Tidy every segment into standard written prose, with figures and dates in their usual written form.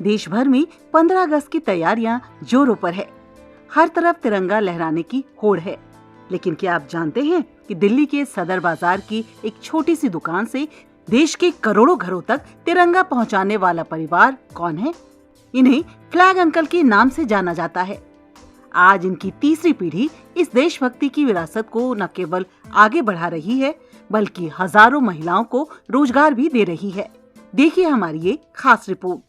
देश भर में 15 अगस्त की तैयारियां जोरों पर है। हर तरफ तिरंगा लहराने की होड़ है। लेकिन क्या आप जानते हैं कि दिल्ली के सदर बाजार की एक छोटी सी दुकान से देश के करोड़ों घरों तक तिरंगा पहुंचाने वाला परिवार कौन है? इन्हें फ्लैग अंकल के नाम से जाना जाता है। आज इनकी तीसरी पीढ़ी इस देशभक्ति की विरासत को न केवल आगे बढ़ा रही है, बल्कि हजारों महिलाओं को रोजगार भी दे रही है। देखिए हमारी ये खास रिपोर्ट।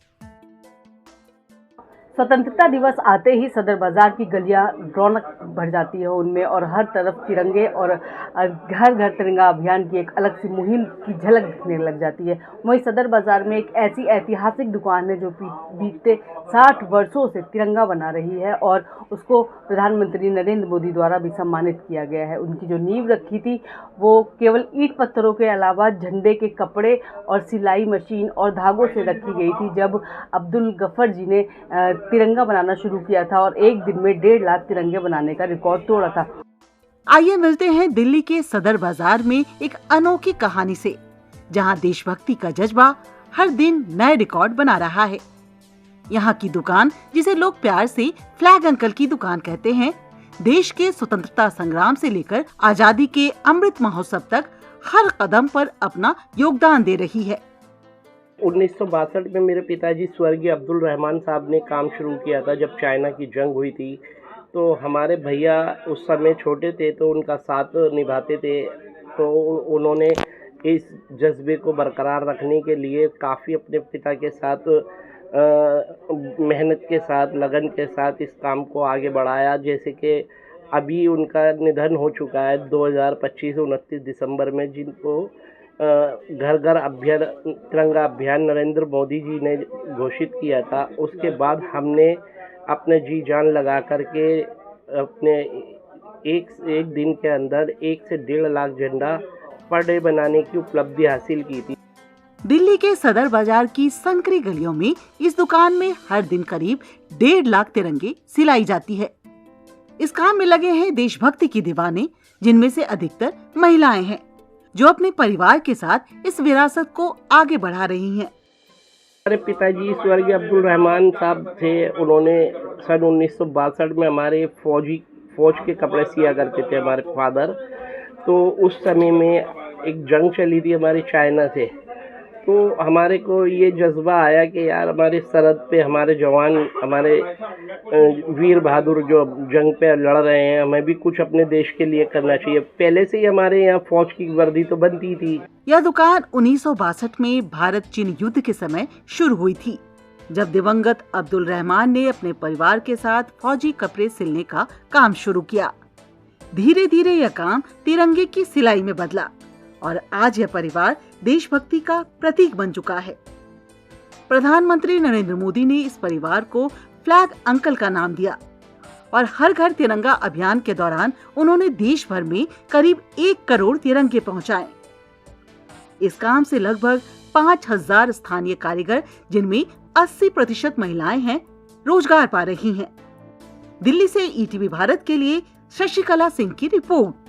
स्वतंत्रता दिवस आते ही सदर बाजार की गलियां रौनक भर जाती है उनमें, और हर तरफ तिरंगे और घर घर तिरंगा अभियान की एक अलग सी मुहिम की झलक दिखने लग जाती है। वहीं सदर बाजार में एक ऐसी ऐतिहासिक दुकान है जो बीते 60 वर्षों से तिरंगा बना रही है और उसको प्रधानमंत्री नरेंद्र मोदी द्वारा भी सम्मानित किया गया है। उनकी जो नींव रखी थी वो केवल ईंट पत्थरों के अलावा झंडे के कपड़े और सिलाई मशीन और धागों से रखी गई थी, जब अब्दुल गफर जी ने तिरंगा बनाना शुरू किया था और एक दिन में 1.5 लाख तिरंगे बनाने का रिकॉर्ड तोड़ा था। आइए मिलते हैं दिल्ली के सदर बाजार में एक अनोखी कहानी से, जहां देशभक्ति का जज्बा हर दिन नए रिकॉर्ड बना रहा है। यहाँ की दुकान, जिसे लोग प्यार से फ्लैग अंकल की दुकान कहते हैं, देश के स्वतंत्रता संग्राम से लेकर आजादी के अमृत महोत्सव तक हर कदम पर अपना योगदान दे रही है। 1962 में मेरे पिताजी स्वर्गीय अब्दुल रहमान साहब ने काम शुरू किया था। जब चाइना की जंग हुई थी तो हमारे भैया उस समय छोटे थे तो उनका साथ निभाते थे। तो उन्होंने इस जज्बे को बरकरार रखने के लिए काफ़ी अपने पिता के साथ मेहनत के साथ, लगन के साथ इस काम को आगे बढ़ाया। जैसे कि अभी उनका निधन हो चुका है 2025 29 दिसंबर में, जिनको घर घर अभियान तिरंगा अभियान नरेंद्र मोदी जी ने घोषित किया था। उसके बाद हमने अपने जी जान लगा करके अपने एक दिन के अंदर 1 से 1.5 लाख झंडा पर डे बनाने की उपलब्धि हासिल की थी। दिल्ली के सदर बाजार की संकरी गलियों में इस दुकान में हर दिन करीब 1.5 लाख तिरंगे सिलाई जाती है। इस काम में लगे हैं देशभक्ति की दीवाने, जिनमें से अधिकतर महिलाएं हैं, जो अपने परिवार के साथ इस विरासत को आगे बढ़ा रही हैं। हमारे पिताजी स्वर्गीय अब्दुल रहमान साहब थे। उन्होंने सन 1962 में हमारे फौज के कपड़े सिया करते थे हमारे फादर। तो उस समय में एक जंग चली थी हमारी चाइना से, तो हमारे को ये जज्बा आया कि यार हमारी सरहद पे हमारे जवान, हमारे वीर बहादुर जो जंग पे लड़ रहे हैं, हमें भी कुछ अपने देश के लिए करना चाहिए। पहले से ही हमारे यहाँ फौज की वर्दी तो बनती थी। यह दुकान 1962 में भारत चीन युद्ध के समय शुरू हुई थी, जब दिवंगत अब्दुल रहमान ने अपने परिवार के साथ फौजी कपड़े सिलने का काम शुरू किया। धीरे धीरे यह काम तिरंगे की सिलाई में बदला और आज यह परिवार देशभक्ति का प्रतीक बन चुका है। प्रधानमंत्री नरेंद्र मोदी ने इस परिवार को फ्लैग अंकल का नाम दिया और हर घर तिरंगा अभियान के दौरान उन्होंने देश भर में करीब 1 करोड़ तिरंगे पहुंचाए। इस काम से लगभग 5000 स्थानीय कारीगर, जिनमें 80% महिलाएं हैं, रोजगार पा रही हैं। दिल्ली से ईटीवी भारत के लिए शशिकला सिंह की रिपोर्ट।